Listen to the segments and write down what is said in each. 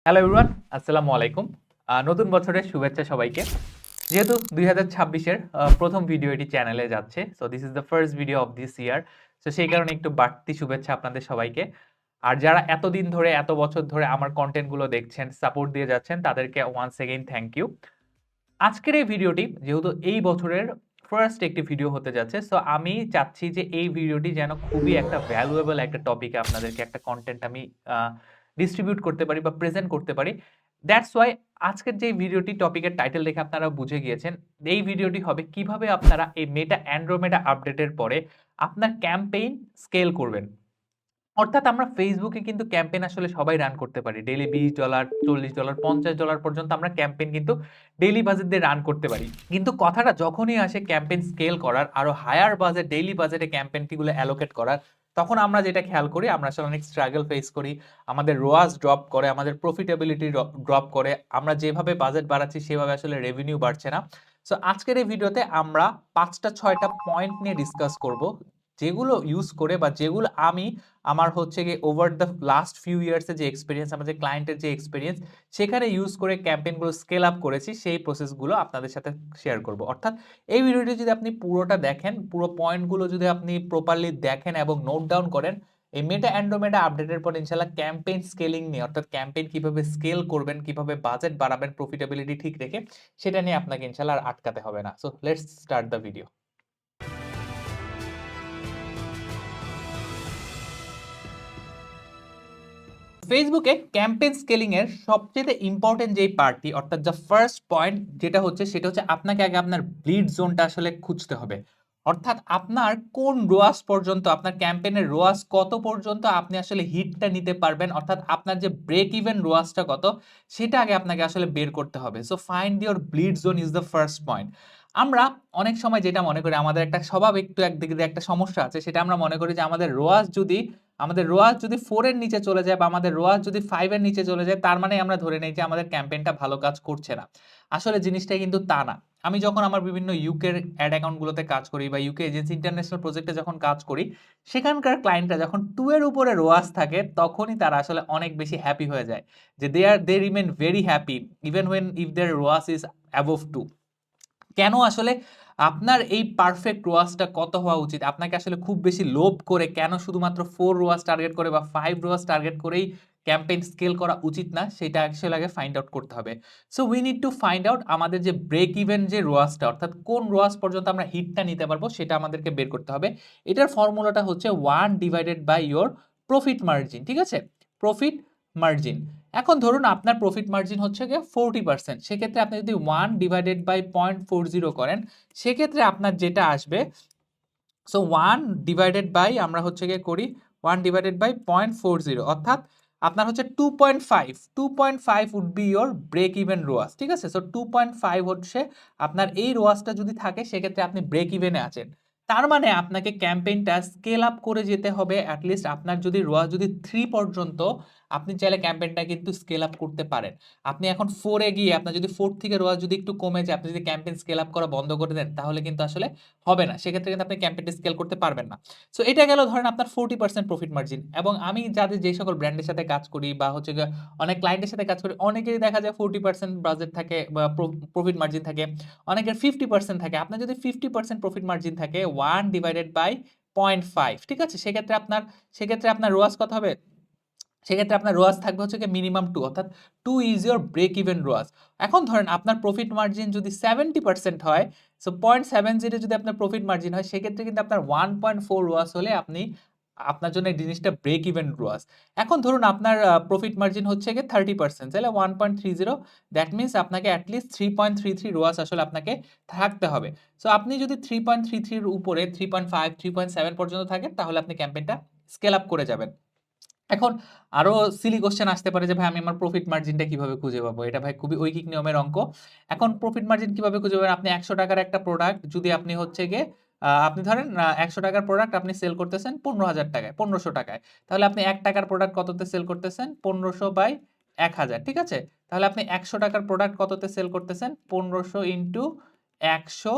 Hello everyone, আসসালামু আলাইকুম। নতুন বছরের শুভেচ্ছা সবাইকে। যেহেতু ২০২৬ এর ১ম ভিডিও এটি চ্যানেলে যাচ্ছে। So this is the first video of this year. So সেই কারণে একটু বাড়তি শুভেচ্ছা আপনাদের সবাইকে। আর যারা এতদিন ধরে, এত বছর ধরে আমার কনটেন্ট গুলো দেখছেন, সাপোর্ট দিয়ে যাচ্ছেন তাদেরকে ওয়ান্স এগেইন থ্যাংক ইউ। আজকের এই ভিডিওটি যেহেতু এই বছরের ফার্স্ট একটি ভিডিও হতে যাচ্ছে, সো আমি চাচ্ছি যে এই ভিডিওটি যেন খুবই একটা ভ্যালুয়েবল একটা টপিকে আপনাদেরকে একটা কনটেন্ট আমি আ ডিস্ট্রিবিউট করতে পারি বা প্রেজেন্ট করতে পারি। দ্যাটস ওয়াই আজকের যে ভিডিওটি টপিকের টাইটেল দেখে আপনারা বুঝে গিয়েছেন। এই ভিডিওটি হবে কিভাবে আপনারা এই মেটা অ্যান্ড্রোমেডা আপডেটের পরে আপনার ক্যাম্পেইন স্কেল করবেন। অর্থাৎ আমরা Facebook এ কিন্তু ক্যাম্পেইন আসলে সবাই রান করতে পারি। ডেইলি $20, $40, $50 পর্যন্ত আমরা ক্যাম্পেইন কিন্তু ডেইলি বাজেট দিয়ে রান করতে পারি। কিন্তু কথাটা যখনই আসে ক্যাম্পেইন স্কেল করার, আরো হায়ার বাজেট, ডেইলি বাজেটে ক্যাম্পেইনটিগুলো অ্যালোকেট করার, তখন আমরা যেটা খেয়াল করি, আমরা আসলে অনেক স্ট্রাগল ফেস করি। আমাদের ROAS ড্রপ করে, আমাদের প্রফিটেবিলিটি ড্রপ করে। আমরা যেভাবে বাজেট বাড়াচ্ছি সেভাবে আসলে রেভিনিউ বাড়ছে না। সো আজকের এই ভিডিওতে আমরা ৫ টা ৬ টা পয়েন্ট নিয়ে ডিসকাস করব। যেগুলো ইউজ করে বা যেগুলো আমি আমার হচ্ছে গিয়ে over the last few years এর যে এক্সপেরিয়েন্স, আমাদের ক্লায়েন্টের যে এক্সপেরিয়েন্স, সেখানে ইউজ করে ক্যাম্পেইনগুলো স্কেল আপ করেছি, সেই প্রসেসগুলো আপনাদের সাথে শেয়ার করব। অর্থাৎ এই ভিডিওটি যদি আপনি পুরোটা দেখেন, পুরো পয়েন্টগুলো যদি আপনি প্রপারলি দেখেন এবং নোট ডাউন করেন, এই মেটা অ্যান্ড্রোমেডা আপডেটের পর ইনশাআল্লাহ ক্যাম্পেইন স্কেলিং নিয়ে, অর্থাৎ ক্যাম্পেইন কিভাবে স্কেল করবেন, কিভাবে বাজেট বাড়াবেন প্রফিটেবিলিটি ঠিক রেখে, সেটা নিয়ে আপনাকে ইনশাআল্লাহ আর আটকাতে হবে না। So let's start the video. ফেসবুকে ক্যাম্পেইন স্কেলিং এর সবচেয়ে ইম্পর্টেন্ট যেই পার্টটি, অর্থাৎ যা ফার্স্ট পয়েন্ট যেটা হচ্ছে, সেটা হচ্ছে আপনাকে আগে আপনার ব্লিড জোনটা আসলে খুঁজতে হবে। অর্থাৎ আপনার কোন রোয়াস পর্যন্ত, আপনার ক্যাম্পেইনের রোয়াস কত পর্যন্ত আপনি আসলে হিটটা নিতে পারবেন, অর্থাৎ আপনার যে ব্রেক ইভেন রোয়াসটা কত, সেটা আগে আপনাকে আসলে বের করতে হবে। So find your bleed zone is the first point. আমরা অনেক সময় যেটা মনে করি, আমাদের একটা স্বভাব, একটু একদিকে দিয়ে একটা সমস্যা আছে, সেটা আমরা মনে করি যে আমাদের রোয়াজ যদি 4 এর নিচে চলে যায় বা আমাদের রোয়াজ যদি 5 এর নিচে চলে যায়, তার মানে আমরা ধরে নেই যে আমাদের ক্যাম্পেইনটা ভালো কাজ করছে না। আসলে জিনিসটা কিন্তু তা না। আমি যখন আমার বিভিন্ন ইউকের অ্যাড অ্যাকাউন্টগুলোতে কাজ করি বা ইউকে এজেন্সি ইন্টারন্যাশনাল প্রজেক্টে যখন কাজ করি, সেখানকার ক্লায়েন্টরা যখন 2 এর উপরে রোয়াজ থাকে, তখনই তারা আসলে অনেক বেশি হ্যাপি হয়ে যায়। যে they remain very happy even when if their ROAS is above 2। কেন আসলে আপনার এই পারফেক্ট রোয়াজটা কত হওয়া উচিত? আপনাকে আসলে খুব বেশি লোভ করে কেন শুধুমাত্র 4 রোয়াজ টার্গেট করে বা 5 রোয়াজ টার্গেট করেই ক্যাম্পেইন স্কেল করা উচিত না, সেটা আসলে আগে ফাইন্ড আউট করতে হবে। So we need to find out আমাদের যে ব্রেক ইভেন যে রোয়াজটা, অর্থাৎ কোন রোয়াজ পর্যন্ত আমরা হিটটা নিতে পারবো, সেটা আমাদেরকে বের করতে হবে। এটার ফর্মুলাটা হচ্ছে 1 divided by your profit margin. ঠিক আছে? Profit margin. এখন ধরুন আপনার প্রফিট মার্জিন হচ্ছে গিয়ে 40%। সেক্ষেত্রে আপনি যদি 1 ডিভাইডেড বাই 0.40 করেন, সেক্ষেত্রে আপনার যেটা আসবে, সো 1 ডিভাইডেড বাই আমরা হচ্ছে গিয়ে করি 1 ডিভাইডেড বাই 0.40, অর্থাৎ আপনার হচ্ছে 2.5। 2.5 would be your break even ROAS. ঠিক আছে? সো 2.5 হচ্ছে আপনার এই রোয়াসটা যদি থাকে, সেক্ষেত্রে আপনি ব্রেক ইভেনে আছেন। তার মানে আপনাকে ক্যাম্পেইনটা স্কেল আপ করে যেতে হবে। অ্যাট লিস্ট আপনার যদি রোয়াস যদি 3 পর্যন্ত, আপনি চাইলে ক্যাম্পেইনটা কিন্তু স্কেল আপ করতে পারেন। আপনি এখন 4 এ গিয়ে আপনার যদি 4 থেকে রোয়াস যদি একটু কমে যায়, আপনি যদি ক্যাম্পেইন স্কেল আপ করা বন্ধ করে দেন, তাহলে কিন্তু আসলে হবে না। সেক্ষেত্রে কিন্তু আপনি ক্যাম্পেইনটা স্কেল করতে পারবেন না। সো এটা গেল ধরেন আপনার 40% প্রফিট মার্জিন। এবং আমি যাদের যে সকল ব্র্যান্ডের সাথে কাজ করি বা হচ্ছে গিয়ে অনেক ক্লায়েন্টের সাথে কাজ করি, অনেকেরই দেখা যায় 40% বাজেট থাকে বা প্রফিট মার্জিন থাকে, অনেকের 50% থাকে। আপনার যদি 50% প্রফিট মার্জিন থাকে, 1 ডিভাইডেড বাই 0.5, ঠিক আছে? সেক্ষেত্রে আপনার রোয়াস কত হবে? সেক্ষেত্রে আপনার রোয়াস থাকবে হচ্ছে গিয়ে মিনিমাম 2, অর্থাৎ 2 ইজ ইওর ব্রেক ইভেন রোয়াস। এখন ধরেন আপনার প্রফিট মার্জিন যদি 70% হয়, সো 0.70 যদি আপনার প্রফিট মার্জিন হয়, সেক্ষেত্রে কিন্তু আপনার 1.4 রোয়াস হলে আপনার জন্য এই জিনিসটা ব্রেক ইভেন রোয়াস। এখন ধরুন আপনার প্রফিট মার্জিন হচ্ছে গিয়ে 30%, তাহলে 1.30, দ্যাট মিনস আপনাকে অ্যাটলিস্ট 3.33 রোয়াস আসলে আপনাকে থাকতে হবে। সো আপনি যদি 3.33 এর উপরে 3.5, 3.7 পর্যন্ত থাকেন, তাহলে আপনি ক্যাম্পেইনটা স্কেল আপ করে যাবেন। এখন আরো সিলি কোশ্চেন আসতে পারে যে ভাই আমি আমার প্রফিট মার্জিনটা কিভাবে খুঁজে পাবো? এটা ভাই খুবই ঐকিক নিয়মের অঙ্ক। এখন প্রফিট মার্জিন কিভাবে খুঁজে পাবেন? আপনি ৳১০০ একটা প্রোডাক্ট যদি আপনি হচ্ছে গিয়ে আপনি ধরেন ৳১০০ প্রোডাক্ট আপনি সেল করতেছেন ৳১৫,০০০, ৳১৫০০। তাহলে আপনি ৳১ প্রোডাক্ট কততে সেল করতেছেন? ১৫০০ বাই ১০০০, ঠিক আছে? তাহলে আপনি ৳১০০ প্রোডাক্ট কততে সেল করতেছেন? ১৫০০ ইনটু ১০০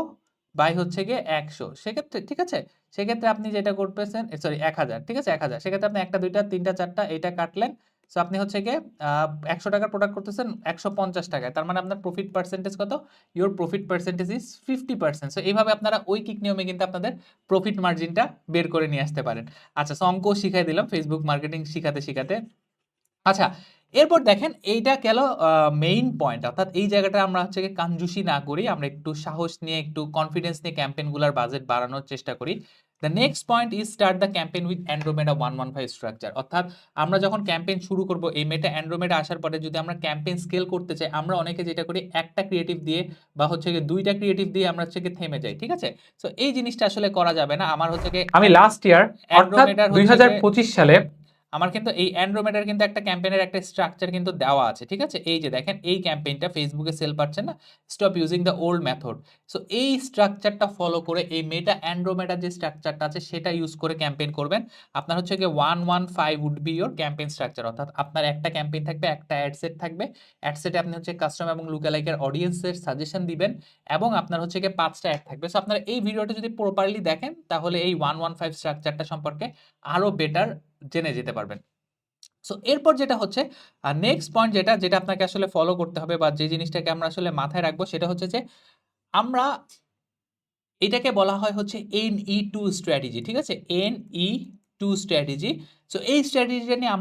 বাই হচ্ছে গিয়ে ১০০। সেক্ষেত্রে ঠিক আছে? সেক্ষেত্রে আপনি যেটা করতেছেন, সরি ১০০০, ঠিক আছে? ১০০০। সেক্ষেত্রে আপনি ১টা, ২টা, ৩টা, ৪টা এটা কাটলেন। সো আপনি হচ্ছে গিয়ে ১০০ টাকার প্রোডাক্ট করতেছেন ১৫০ টাকায়। তার মানে আপনার প্রফিট পার্সেন্টেজ কত? Your profit percentage is 50%। So এইভাবে আপনারা ঐকিক নিয়মে কিন্তু আপনাদের প্রফিট মার্জিনটা বের করে নিয়ে আসতে পারেন। আচ্ছা, সো অঙ্কও শিখাই দিলাম ফেসবুক মার্কেটিং শিখাতে, শিখাতে। আচ্ছা, এরপর দেখেন এইটা গেল মেইন পয়েন্ট। অর্থাৎ এই জায়গাটা আমরা হচ্ছে গিয়ে কানজুসি না করি, আমরা একটু সাহস নিয়ে, একটু কনফিডেন্স নিয়ে ক্যাম্পেইনগুলোর বাজেট বাড়ানোর চেষ্টা করি। The next point is start the campaign with Andromeda 115 structure. অর্থাৎ আমরা যখন ক্যাম্পেইন শুরু করব, এই মেটা অ্যান্ড্রোমেডা আসার পরে যদি আমরা ক্যাম্পেইন স্কেল করতে চাই, আমরা অনেকে যেটা করি একটা ক্রিয়েটিভ দিয়ে বা হচ্ছে গিয়ে ২টা ক্রিয়েটিভ দিয়ে আমরা হচ্ছে গিয়ে থেমে যাই। ঠিক আছে? সো এই জিনিসটা আসলে করা যাবে না। আমার হচ্ছে গিয়ে আমি লাস্ট ইয়ার অর্থাৎ অ্যান্ড্রোমেডার হচ্ছে ২০২৫ সালে আমার কিন্তু এই অ্যান্ড্রোমেডার কিন্তু একটা ক্যাম্পেইনের একটা স্ট্রাকচার কিন্তু দেওয়া আছে। ঠিক আছে? এই যে দেখেন এই ক্যাম্পেইনটা ফেসবুকে সেল পাচ্ছেন না? Stop using the old method. So এই স্ট্রাকচারটা ফলো করে এই মেটা অ্যান্ড্রোমেডার যে স্ট্রাকচারটা আছে সেটা ইউজ করে ক্যাম্পেইন করবেন। আপনার হচ্ছে গিয়ে 115 would be your campaign structure. অর্থাৎ আপনার একটা ক্যাম্পেইন থাকবে, একটা অ্যাড সেট থাকবে। অ্যাড সেটে আপনি হচ্ছে কাস্টমার এবং লুকালাইকের অডিয়েন্সের সাজেশন দিবেন এবং আপনার হচ্ছে গিয়ে 5টা অ্যাড থাকবে। সো আপনারা এই ভিডিওটা যদি প্রপারলি দেখেন তাহলে এই 115 স্ট্রাকচারটা সম্পর্কে আরো বেটার জেনে যেতে পারবেন। সো এরপর যেটা হচ্ছে নেক্সট পয়েন্ট যেটা যেটা আপনাকে আসলে ফলো করতে হবে বা যে জিনিসটাকে আমরা আসলে মাথায় রাখবো সেটা হচ্ছে যে আমরা এটাকে বলা হয় হচ্ছে NE2 স্ট্র্যাটেজি। ঠিক আছে? NE2 strategy. সো এই স্ট্র্যাটেজিটা নিয়ে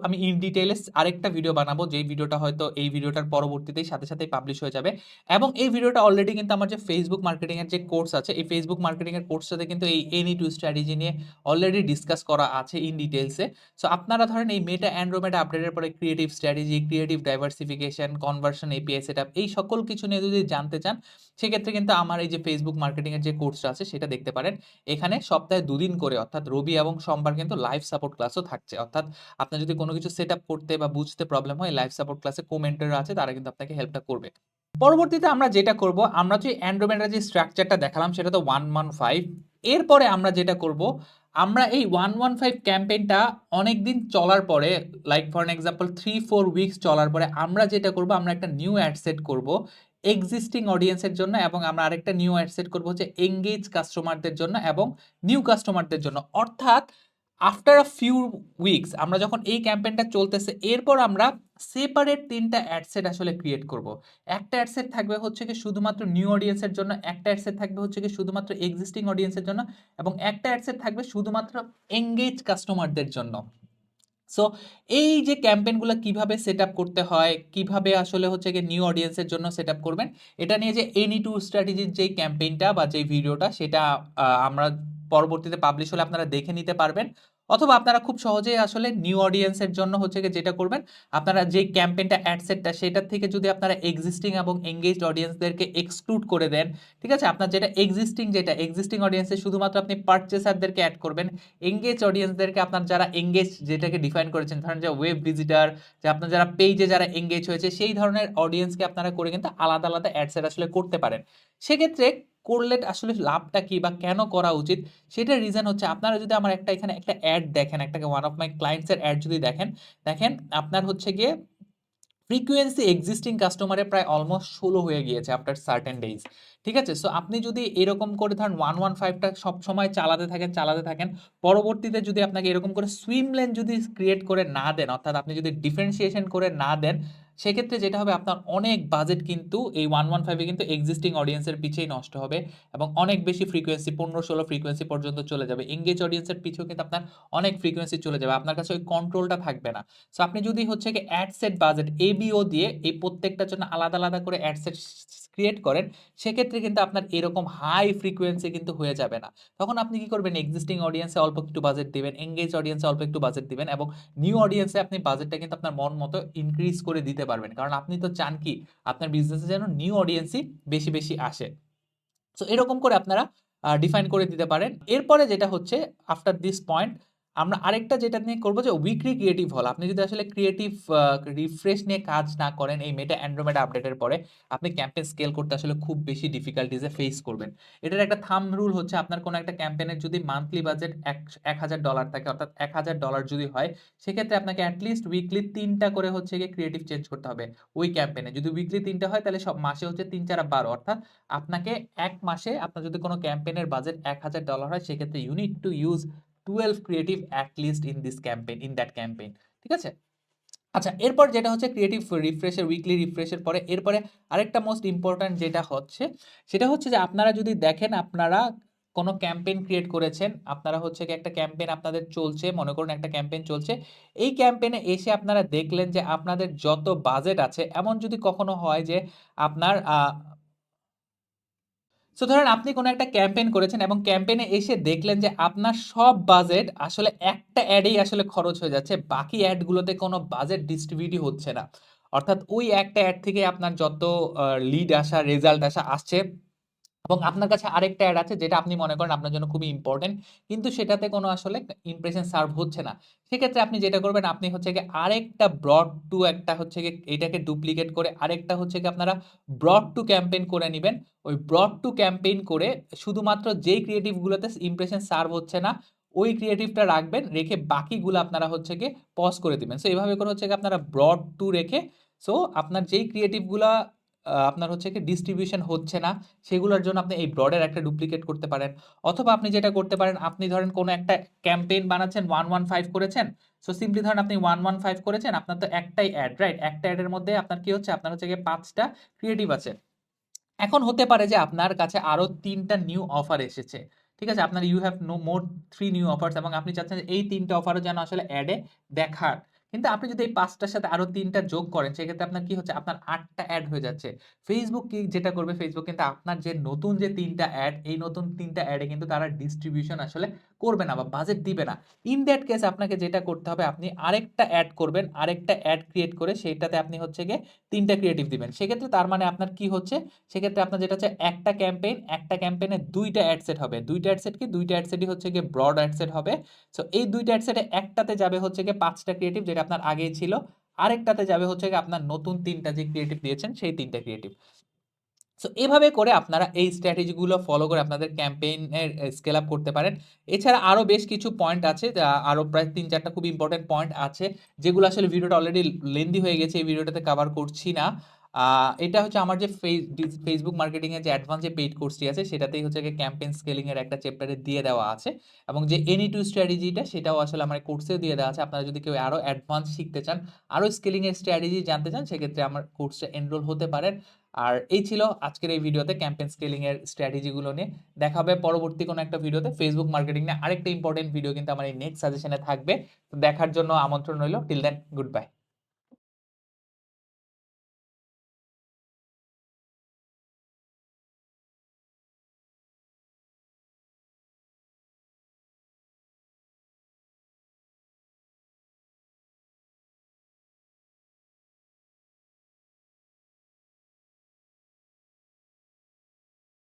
আমি ইন ডিটেইলস আরেকটা ভিডিও বানাবো, যেই ভিডিওটা হয়তো এই ভিডিওটার পরবর্তীতেই সাথে সাথেই পাবলিশ হয়ে যাবে। এবং এই ভিডিওটা অলরেডি কিন্তু আমার যে ফেসবুক মার্কেটিং এর যে কোর্স আছে, এই ফেসবুক মার্কেটিং এর কোর্সটাতে কিন্তু এই NE2 স্ট্র্যাটেজি নিয়ে অলরেডি ডিসকাস করা আছে ইন ডিটেইলসে। সো আপনারা ধরেন এই মেটা অ্যান্ড্রোমেডা আপডেটের পরে creative strategy, creative diversification, conversion, API setup, এই সকল কিছু নিয়ে যদি জানতে চান সেক্ষেত্রে কিন্তু আমার এই যে ফেসবুক মার্কেটিং এর যে কোর্সটা আছে সেটা দেখতে পারেন। এখানে সপ্তাহে ২ দিন করে অর্থাৎ রবি এবং সোমবার কিন্তু লাইভ সাপোর্ট ক্লাসও থাকছে। অর্থাৎ আপনার যদি কোনো কিছু সেটআপ করতে বা বুঝতে প্রবলেম হয়, লাইভ সাপোর্ট ক্লাসে কো-মেন্টর আছে, তারা কিন্তু আপনাকে হেল্পটা করবে। পরবর্তীতে আমরা যেটা করব, আমরা যে অ্যান্ড্রোমেডার যে স্ট্রাকচারটা দেখালাম সেটা তো 115। এরপরে আমরা যেটা করব, আমরা এই 115 ক্যাম্পেইনটা অনেকদিন চলার পরে, like for an example 3-4 weeks চলার পরে আমরা যেটা করব, আমরা একটা নিউ অ্যাড সেট করব এক্সিস্টিং অডিয়েন্সের জন্য এবং আমরা আরেকটা নিউ অ্যাড সেট করব হচ্ছে এঙ্গেজ কাস্টমারদের জন্য এবং নিউ কাস্টমারদের জন্য। অর্থাৎ আফটার আ ফিউ উইকস আমরা যখন এই ক্যাম্পেইনটা চলতেছে এরপর আমরা সেপারেট 3টা অ্যাড সেট আসলে ক্রিয়েট করব। একটা অ্যাড সেট থাকবে হচ্ছে কি শুধুমাত্র নিউ অডিয়েন্সের জন্য, একটা অ্যাড সেট থাকবে হচ্ছে কি শুধুমাত্র এক্সিস্টিং অডিয়েন্সের জন্য এবং একটা অ্যাড সেট থাকবে শুধুমাত্র এঙ্গেজ কাস্টমারদের জন্য। সো এই যে ক্যাম্পেইনগুলো কিভাবে সেটআপ করতে হয়, কিভাবে আসলে হচ্ছে গিয়ে নিউ অডিয়েন্সের জন্য সেটআপ করবেন, এটা নিয়ে যে NE2 স্ট্র্যাটেজির যেই ক্যাম্পেইনটা বা যেই ভিডিওটা সেটা আমরা পরবর্তীতে পাবলিশ হলে আপনারা দেখে নিতে পারবেন। অথবা আপনারা খুব সহজেই আসলে নিউ অডিয়েন্সের জন্য হচ্ছে গিয়ে যেটা করবেন, আপনারা যেই ক্যাম্পেইনটা অ্যাড সেটটা সেটার থেকে যদি আপনারা এক্সিস্টিং এবং এঙ্গেজড অডিয়েন্সদেরকে এক্সক্লুড করে দেন, ঠিক আছে? আপনার যেটা এক্সিস্টিং অডিয়েন্সে শুধুমাত্র আপনি পারচেসারদেরকে অ্যাড করবেন, এঙ্গেজ অডিয়েন্সদেরকে আপনার যারা এঙ্গেজ যেটাকে ডিফাইন করেছেন, ধরেন যে ওয়েব ভিজিটার, যে আপনার যারা পেজে যারা এঙ্গেজ হয়েছে সেই ধরনের অডিয়েন্সকে আপনারা করে কিন্তু আলাদা আলাদা অ্যাডসেট আসলে করতে পারেন। সেক্ষেত্রে করলে আসলে লাভটা কি বা কেন করা উচিত সেটার রিজন হচ্ছে, আপনারা যদি আমার এখানে একটা অ্যাড দেখেন, একটা ওয়ান অফ মাই ক্লায়েন্টসের অ্যাড যদি দেখেন, দেখেন আপনার হচ্ছে গিয়ে ফ্রিকোয়েন্সি এক্সিস্টিং কাস্টমারে প্রায় অলমোস্ট 16 হয়ে গিয়েছে আফটার সার্টেন ডেইজ। ঠিক আছে? সো আপনি যদি এরকম করে ধরেন 115টা সবসময় চালাতে থাকেন, পরবর্তীতে যদি আপনাকে এরকম করে সুইম লেন যদি ক্রিয়েট করে না দেন, অর্থাৎ আপনি যদি ডিফারেন্সিয়েশন করে না দেন, সেক্ষেত্রে যেটা হবে আপনার অনেক বাজেট কিন্তু এই 115 এ কিন্তু এক্সিস্টিং অডিয়েন্সের পিছেই নষ্ট হবে এবং অনেক বেশি ফ্রিকোয়েন্সি 15-16 ফ্রিকোয়েন্সি পর্যন্ত চলে যাবে। এঙ্গেজ অডিয়েন্সের পিছেও কিন্তু আপনার অনেক ফ্রিকোয়েন্সি চলে যাবে। আপনার কাছে ওই কন্ট্রোলটা থাকবে না। সো আপনি যদি হচ্ছে কি অ্যাড সেট বাজেট এবিও দিয়ে এই প্রত্যেকটার জন্য আলাদা আলাদা করে অ্যাড সেট ক্রিয়েট করেন, সেক্ষেত্রে কিন্তু আপনার এরকম হাই ফ্রিকোয়েন্সি কিন্তু হয়ে যাবে না। তখন আপনি কি করবেন, এক্সিস্টিং অডিয়েন্সে অল্প একটু বাজেট দিবেন, এঙ্গেজ অডিয়েন্সে অল্প একটু বাজেট দিবেন এবং নিউ অডিয়েন্সে আপনি বাজেটটা কিন্তু আপনার মন মতো ইনক্রিজ করে দিতে পারবেন, কারণ আপনি তো চান কি আপনার বিজনেসে যেন নিউ অডিয়েন্সই বেশি বেশি আসে। সো এরকম করে আপনারা ডিফাইন করে দিতে পারেন। এরপরে যেটা হচ্ছে, আফটার দিস পয়েন্ট আমরা আরেকটা যেটা নিয়ে করবো যে উইকলি ক্রিয়েটিভ হল। আপনি যদি আসলে ক্রিয়েটিভ রিফ্রেশ নিয়ে কাজ না করেন এই মেটা অ্যান্ড্রোমেডা আপডেটের পরে, আপনি ক্যাম্পেইন স্কেল করতে আসলে খুব বেশি ডিফিকাল্টিজে ফেস করবেন। এটার একটা থাম্ব রুল হচ্ছে, আপনার কোনো একটা ক্যাম্পেইনের যদি মান্থলি বাজেট $1000 থাকে, অর্থাৎ $1000 যদি হয়, সেক্ষেত্রে আপনাকে অ্যাটলিস্ট উইকলি 3টা করে হচ্ছে গিয়ে ক্রিয়েটিভ চেঞ্জ করতে হবে ওই ক্যাম্পেইনে। যদি উইকলি 3টা হয় তাহলে সব মাসে হচ্ছে 3-4-12, অর্থাৎ আপনাকে এক মাসে আপনার যদি কোনো ক্যাম্পেইনের বাজেট $1000 হয়, সেক্ষেত্রে you need to use 12 creative at least in this campaign, in that campaign. ঠিক আছে? আচ্ছা, এরপর যেটা হচ্ছে ক্রিয়েটিভ রিফ্রেশের উইকলি রিফ্রেশের পরে এরপরে আরেকটা মোস্ট ইম্পর্ট্যান্ট যেটা হচ্ছে সেটা হচ্ছে যে আপনারা যদি দেখেন আপনারা কোনো ক্যাম্পেইন ক্রিয়েট করেছেন, আপনারা হচ্ছে কি একটা ক্যাম্পেইন আপনাদের চলছে, মনে করুন একটা ক্যাম্পেইন চলছে। এই ক্যাম্পেইনে এসে আপনারা দেখলেন যে আপনাদের যত বাজেট আছে, এমন যদি কখনো হয় যে আপনার সো ধরেন আপনি কোনো একটা ক্যাম্পেইন করেছেন এবং ক্যাম্পেইনে এসে দেখলেন যে আপনার সব বাজেট আসলে একটা অ্যাডেই আসলে খরচ হয়ে যাচ্ছে, বাকি অ্যাডগুলোতে কোনো বাজেট ডিস্ট্রিবিউটই হচ্ছে না। অর্থাৎ ওই একটা অ্যাড থেকে আপনার যত লিড আসা, রেজাল্ট আসা আসছে এবং আপনার কাছে আরেকটা অ্যাড আছে যেটা আপনি মনে করেন আপনার জন্য খুবই ইম্পর্টেন্ট, কিন্তু সেটাতে কোনো আসলে ইমপ্রেশন সার্ভ হচ্ছে না। সেক্ষেত্রে আপনি যেটা করবেন, আপনি হচ্ছে গিয়ে আরেকটা ব্রড টু একটা হচ্ছে গিয়ে এটাকে ডুপ্লিকেট করে আরেকটা হচ্ছে গিয়ে আপনারা ব্রড টু ক্যাম্পেইন করে নিবেন। ওই ব্রড টু ক্যাম্পেইন করে শুধুমাত্র যেই ক্রিয়েটিভগুলোতে ইমপ্রেশন সার্ভ হচ্ছে না ওই ক্রিয়েটিভটা রাখবেন, রেখে বাকিগুলো আপনারা হচ্ছে গিয়ে পজ করে দিবেন। সো এইভাবে করে হচ্ছে গিয়ে আপনারা ব্রড টু রেখে সো আপনার যেই ক্রিয়েটিভগুলা আপনার হচ্ছে কি ডিস্ট্রিবিউশন হচ্ছে না সেগুলোর জন্য আপনি এই ব্রডের একটা ডুপ্লিকেট করতে পারেন। অথবা আপনি যেটা করতে পারেন, আপনি ধরেন কোনো একটা ক্যাম্পেইন বানাচ্ছেন 115 করেছেন। সো সিম্পলি ধরেন আপনি 115 করেছেন, আপনার তো একটাই অ্যাড, রাইট? একটা অ্যাডের মধ্যে আপনার কি হচ্ছে, আপনার হচ্ছে গিয়ে 5টা ক্রিয়েটিভ আছে। এখন হতে পারে যে আপনার কাছে আরো 3টা নিউ অফার এসেছে। ঠিক আছে? আপনার you have no more 3 new offers এবং আপনি চাচ্ছেন যে এই 3টা অফারও যেন আসলে অ্যাডে দেখার। কিন্তু আপনি যদি এই 5টার সাথে আরো 3টা যোগ করেন সেক্ষেত্রে আপনার কি হচ্ছে, আপনার 8টা অ্যাড হয়ে যাচ্ছে। ফেসবুক কি যেটা করবে, ফেসবুক কিন্তু আপনার যে নতুন যে 3টা অ্যাড, এই নতুন 3টা অ্যাডে কিন্তু তারা ডিস্ট্রিবিউশন আসলে করবে না বা বাজেট দিবে না। ইন দ্যাট কেস আপনাকে যেটা করতে হবে, আপনি আরেকটা অ্যাড করবেন, আরেকটা অ্যাড ক্রিয়েট করে সেইটাতে আপনি হচ্ছে গিয়ে 3টা ক্রিয়েটিভ দিবেন। সেক্ষেত্রে তার মানে আপনার কি হচ্ছে, সেক্ষেত্রে আপনার যেটা হচ্ছে একটা ক্যাম্পেইন, একটা ক্যাম্পেইনে 2টা অ্যাড সেট হবে। 2টা অ্যাড সেট কি? 2টা অ্যাড সেটই হচ্ছে গিয়ে ব্রড অ্যাড সেট হবে। সো এই 2টা অ্যাড সেটে একটাতে যাবে হচ্ছে গিয়ে 5টা ক্রিয়েটিভ যেটা আপনার আগেই ছিল। আরেকটাতে যাবে হচ্ছে গিয়ে আপনার নতুন 3টা যে ক্রিয়েটিভ দিয়েছেন সেই 3টা ক্রিয়েটিভ। সো এভাবে করে আপনারা এই স্ট্র্যাটেজি গুলো ফলো করে আপনাদের ক্যাম্পেইনের স্কেল আপ করতে পারেন। এছাড়া আরো বেশ কিছু পয়েন্ট আছে, আরো প্রায় 3-4টা খুব ইম্পর্টেন্ট পয়েন্ট আছে যেগুলো আসলে ভিডিওটা অলরেডি লেন্দি হয়ে গেছে, এই ভিডিওটাতে কভার করছি না। এটা হচ্ছে আমার যে ফেসবুক মার্কেটিং এর যে অ্যাডভান্স যে পেইড কোর্সটি আছে সেটাতেই হচ্ছে গিয়ে ক্যাম্পেইন স্কেলিং এর একটা চ্যাপ্টারে দিয়ে দেওয়া আছে এবং যে এনি টু স্ট্র্যাটেজিটা সেটাও আসলে আমার কোর্সেও দিয়ে দেওয়া আছে। আপনারা যদি কেউ আরো অ্যাডভান্স শিখতে চান, আরো স্কেলিং এর স্ট্র্যাটেজি জানতে চান, সেক্ষেত্রে আমার কোর্সে এনরোল হতে পারেন। আর এই ছিল আজকের এই ভিডিওতে ক্যাম্পেইন স্কেলিং এর স্ট্র্যাটেজি গুলো নিয়ে। দেখা হবে পরবর্তী কোনো একটা ভিডিওতে ফেসবুক মার্কেটিং নিয়ে। আরেকটা ইম্পর্টেন্ট ভিডিও কিন্তু আমার এই নেক্সট সাজেশনে থাকবে। তো দেখার জন্য আমন্ত্রণ রইল। Till then, good bye.